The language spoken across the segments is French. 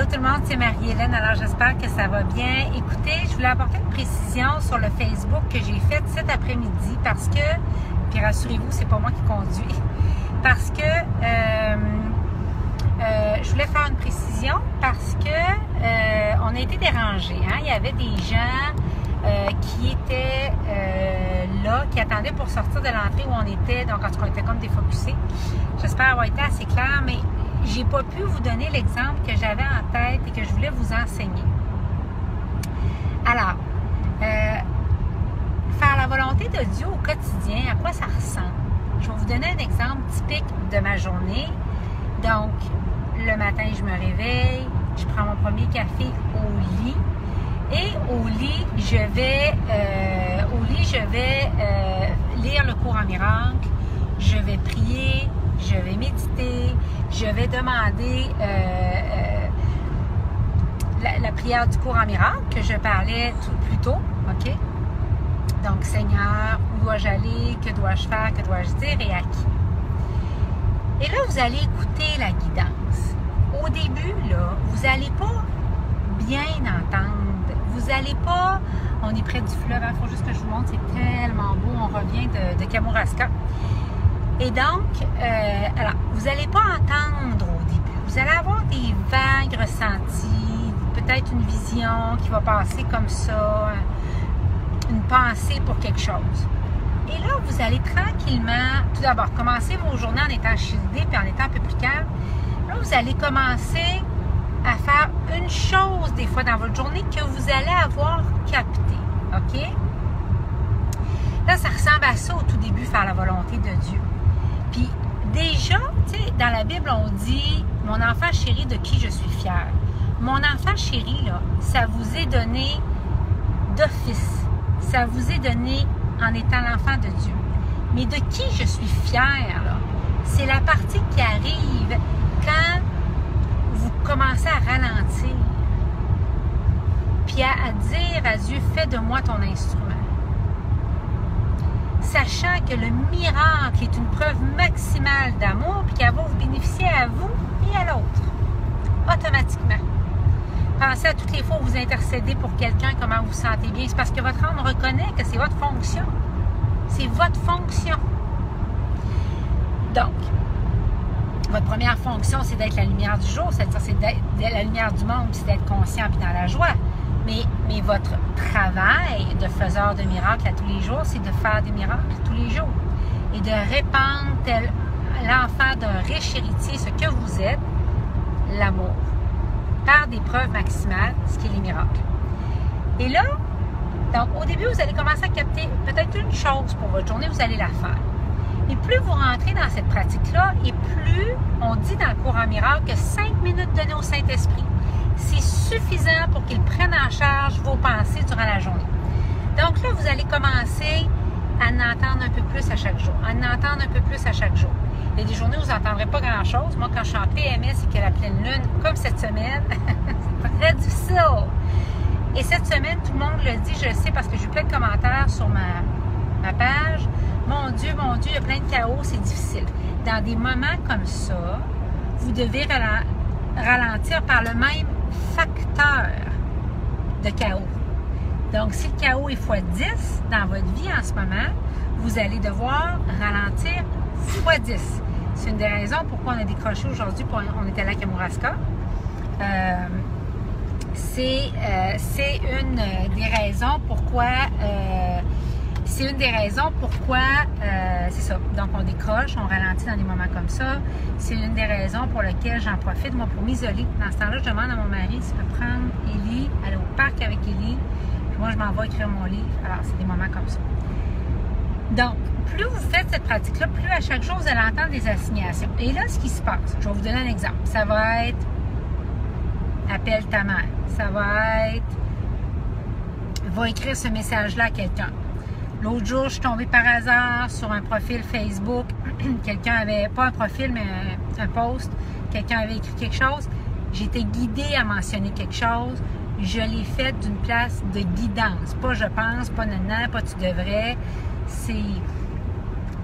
tout le monde, c'est Marie-Hélène, alors j'espère que ça va bien. Écoutez, je voulais apporter une précision sur le Facebook que j'ai fait cet après-midi parce que, puis rassurez-vous, c'est pas moi qui conduis, parce que je voulais faire une précision parce que on a été dérangés. Hein? Il y avait des gens qui étaient là, qui attendaient pour sortir de l'entrée où on était, donc en tout cas, on était comme défocusés. J'espère avoir été assez clair, mais j'ai pas pu vous donner l'exemple que j'avais en tête et que je voulais vous enseigner. Alors, faire la volonté de Dieu au quotidien, à quoi ça ressemble? Je vais vous donner un exemple typique de ma journée. Donc, le matin, je me réveille, je prends mon premier café au lit et au lit, je vais lire le cours en miracle, je vais prier, je vais méditer, je vais demander la prière du cours en miracle que je parlais plus tôt, OK? Donc, Seigneur, où dois-je aller? Que dois-je faire? Que dois-je dire? Et à qui? Et là, vous allez écouter la guidance. Au début, là, vous n'allez pas bien entendre. Vous n'allez pas... On est près du fleuve, il faut juste que je vous montre, c'est tellement beau. On revient de Kamouraska. Et donc, alors, vous n'allez pas entendre au début. Vous allez avoir des vagues ressentis, peut-être une vision qui va passer comme ça, une pensée pour quelque chose. Et là, vous allez tranquillement, tout d'abord, commencer vos journées en étant shieldé puis en étant un peu plus calme. Là, vous allez commencer à faire une chose des fois dans votre journée que vous allez avoir capté. OK? Là, ça ressemble à ça au tout début, faire la volonté de Dieu. Puis déjà, tu sais, dans la Bible, on dit « Mon enfant chéri de qui je suis fière ». Mon enfant chéri, là, ça vous est donné d'office. Ça vous est donné en étant l'enfant de Dieu. Mais de qui je suis fière, là, c'est la partie qui arrive quand vous commencez à ralentir. Puis à dire à Dieu, fais de moi ton instrument. Sachant que le miracle est une preuve maximale d'amour, puis qu'elle va vous bénéficier à vous et à l'autre, automatiquement. Pensez à toutes les fois où vous intercédez pour quelqu'un, comment vous vous sentez bien. C'est parce que votre âme reconnaît que c'est votre fonction. C'est votre fonction. Donc, votre première fonction, c'est d'être la lumière du jour, c'est-à-dire c'est d'être la lumière du monde, c'est d'être conscient et dans la joie. Mais votre travail de faiseur de miracles à tous les jours, c'est de faire des miracles tous les jours. Et de répandre tel l'enfant d'un riche héritier, ce que vous êtes, l'amour. Par des preuves maximales, ce qui est les miracles. Et là, donc au début, vous allez commencer à capter peut-être une chose pour votre journée, vous allez la faire. Et plus vous rentrez dans cette pratique-là, et plus on dit dans le cours en miracle que 5 minutes données au Saint-Esprit, c'est suffisant pour qu'il prenne en charge vos pensées durant la journée. Donc là, vous allez commencer à en entendre un peu plus à chaque jour, à en entendre un peu plus à chaque jour. Il y a des journées où vous n'entendrez pas grand-chose. Moi, quand je suis en PMS et qu'il y a la pleine lune, comme cette semaine, c'est très difficile. Et cette semaine, tout le monde le dit, je le sais parce que j'ai eu plein de commentaires sur ma page. Mon Dieu, il y a plein de chaos, c'est difficile. Dans des moments comme ça, vous devez ralentir par le même facteur de chaos. Donc, si le chaos est x10 dans votre vie en ce moment, vous allez devoir ralentir x10. C'est une des raisons pourquoi on a décroché aujourd'hui, on est allé à Kamouraska. C'est une des raisons pourquoi c'est ça. Donc, on décroche, on ralentit dans des moments comme ça. C'est une des raisons pour lesquelles j'en profite, moi, pour m'isoler. Dans ce temps-là, je demande à mon mari s'il peut prendre Élie, aller au parc avec Élie. Puis moi, je m'en vais écrire mon livre. Alors, c'est des moments comme ça. Donc, plus vous faites cette pratique-là, plus à chaque jour, vous allez entendre des assignations. Et là, ce qui se passe, je vais vous donner un exemple. Ça va être « Appelle ta mère ». Ça va être « Va écrire ce message-là à quelqu'un ». L'autre jour, je suis tombée par hasard sur un profil Facebook. Quelqu'un avait, pas un profil, mais un post. Quelqu'un avait écrit quelque chose. J'étais guidée à mentionner quelque chose. Je l'ai fait d'une place de guidance. Pas je pense, pas nana, pas tu devrais. C'est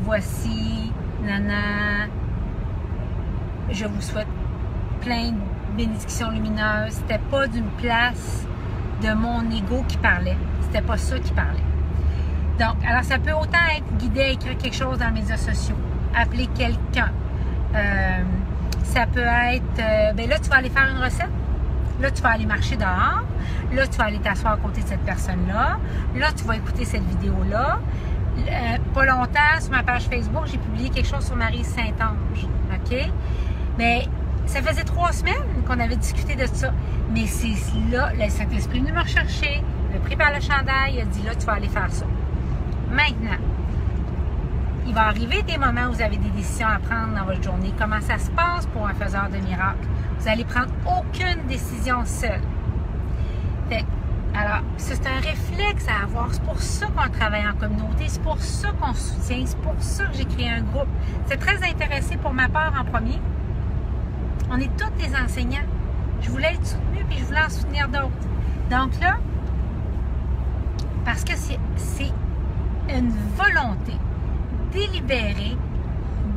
voici, nana. Je vous souhaite plein bénédiction lumineuse, c'était pas d'une place de mon ego qui parlait. C'était pas ça qui parlait. Donc, alors ça peut autant être guidé à écrire quelque chose dans les médias sociaux, appeler quelqu'un. Ça peut être, ben là, tu vas aller faire une recette. Là, tu vas aller marcher dehors. Là, tu vas aller t'asseoir à côté de cette personne-là. Là, tu vas écouter cette vidéo-là. Pas longtemps, sur ma page Facebook, j'ai publié quelque chose sur Marie Saint-Ange. OK? Mais ça faisait 3 semaines qu'on avait discuté de ça. Mais c'est là, le Saint-Esprit est venu me rechercher, me pris par le chandail, il a dit là, tu vas aller faire ça. Maintenant, il va arriver des moments où vous avez des décisions à prendre dans votre journée. Comment ça se passe pour un faiseur de miracles? Vous n'allez prendre aucune décision seule. Fait, alors, c'est un réflexe à avoir. C'est pour ça qu'on travaille en communauté. C'est pour ça qu'on se soutient. C'est pour ça que j'ai créé un groupe. C'est très intéressé pour ma part en premier. On est tous des enseignants. Je voulais être soutenue puis je voulais en soutenir d'autres. Donc là, parce que c'est une volonté délibérée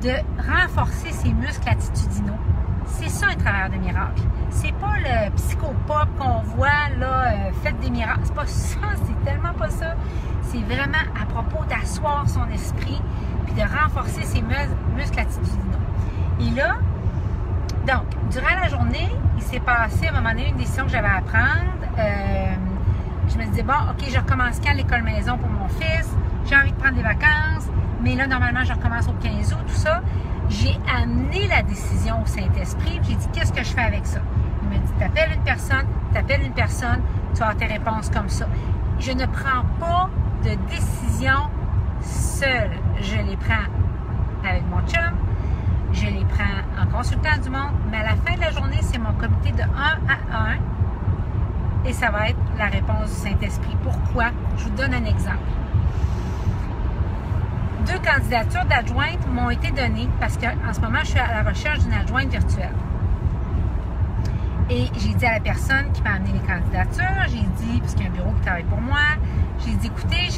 de renforcer ses muscles attitudinaux. C'est ça un travailleur de miracle. C'est pas le psychopop qu'on voit là, faites des miracles. C'est pas ça, c'est tellement pas ça. C'est vraiment à propos d'asseoir son esprit puis de renforcer ses muscles attitudinaux. Et là, donc, durant la journée, il s'est passé à un moment donné une décision que j'avais à prendre. Je me disais, bon, OK, je recommence quand l'école maison pour mon fils? J'ai envie de prendre des vacances, mais là, normalement, je recommence au 15 août, tout ça. J'ai amené la décision au Saint-Esprit, j'ai dit, qu'est-ce que je fais avec ça? Il m'a dit, t'appelles une personne, tu as tes réponses comme ça. Je ne prends pas de décision seule. Je les prends avec mon chum, je les prends en consultant du monde, mais à la fin de la journée, c'est mon comité de 1 à 1 et ça va être la réponse du Saint-Esprit. Pourquoi? Je vous donne un exemple. 2 candidatures d'adjointes m'ont été données parce qu'en ce moment, je suis à la recherche d'une adjointe virtuelle. Et j'ai dit à la personne qui m'a amené les candidatures, j'ai dit, parce qu'il y a un bureau qui travaille pour moi, j'ai dit, écoutez,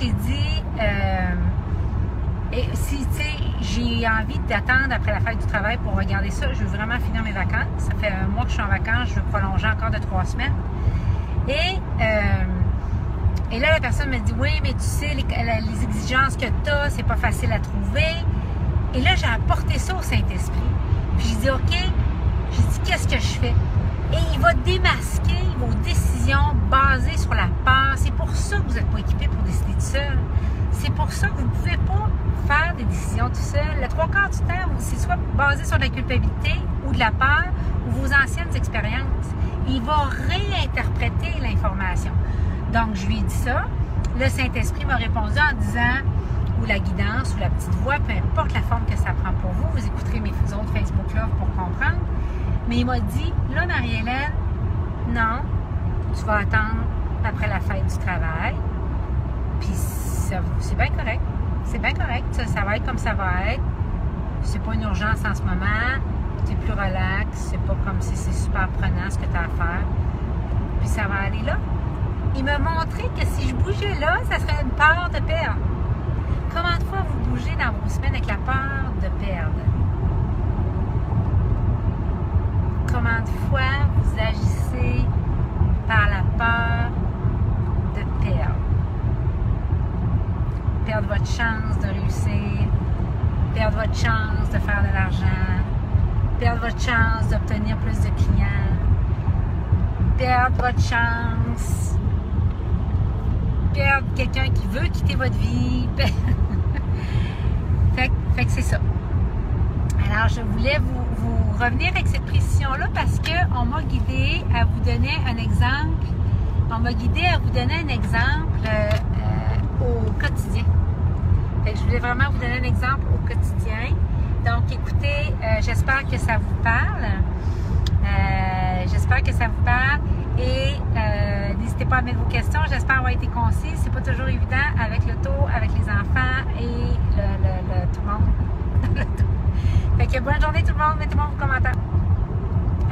et si, tu sais, j'ai envie d'attendre après la fête du travail pour regarder ça, je veux vraiment finir mes vacances. Ça fait un mois que je suis en vacances, je veux prolonger encore de 3 semaines. Et là, la personne me dit, oui, mais tu sais, les exigences que tu as, c'est pas facile à trouver. Et là, j'ai apporté ça au Saint-Esprit. Puis j'ai dit, OK, j'ai dit, qu'est-ce que je fais? Et il va démasquer vos décisions basées sur la peur. C'est pour ça que vous n'êtes pas équipé pour décider tout seul. C'est pour ça que vous ne pouvez pas faire des décisions tout seul. Le 3/4 du temps, c'est soit basé sur la culpabilité ou de la peur ou vos anciennes expériences. Il va réinterpréter l'information. Donc, je lui ai dit ça. Le Saint-Esprit m'a répondu en disant, ou la guidance, ou la petite voix, peu importe la forme que ça prend pour vous. Vous écouterez mes autres Facebook Live pour comprendre. Mais il m'a dit, là, Marie-Hélène, non, tu vas attendre après la fête du travail. Puis, c'est bien correct. C'est bien correct. Ça va être comme ça va être. C'est pas une urgence en ce moment. C'est plus relax. C'est pas comme si c'est super prenant ce que tu as à faire. Puis, ça va aller là. Il m'a montré que si je bougeais là, ça serait une peur de perdre. Comment de fois vous bougez dans vos semaines avec la peur de perdre? Comment de fois vous agissez par la peur de perdre? Perdre votre chance de réussir, perdre votre chance de faire de l'argent, perdre votre chance d'obtenir plus de clients, perdre votre chance, perdre quelqu'un qui veut quitter votre vie. fait que c'est ça. Alors, je voulais vous revenir avec cette précision-là parce qu'on m'a guidé à vous donner un exemple. On m'a guidé à vous donner un exemple au quotidien. Fait que je voulais vraiment vous donner un exemple au quotidien. Donc, écoutez, j'espère que ça vous parle. J'espère que ça vous parle. Et n'hésitez pas à mettre vos questions. J'espère avoir été concise. C'est pas toujours évident avec l'auto, avec les enfants et tout le monde. Fait que bonne journée tout le monde. Mettez-moi vos commentaires.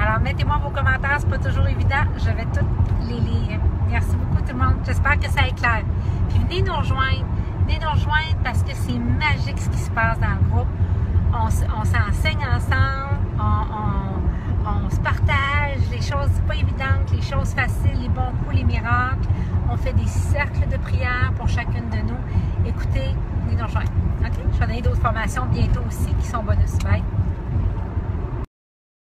Alors, mettez-moi vos commentaires. C'est pas toujours évident. Je vais toutes les lire. Merci beaucoup tout le monde. J'espère que ça éclaire. Puis venez nous rejoindre. Venez nous rejoindre parce que c'est magique ce qui se passe dans le groupe. On s'enseigne ensemble. On se partage les choses faciles, les bons coups, les miracles. On fait des cercles de prière pour chacune de nous. Écoutez, venez nous rejoindre. OK? Je vais donner d'autres formations bientôt aussi qui sont bonus. Bye!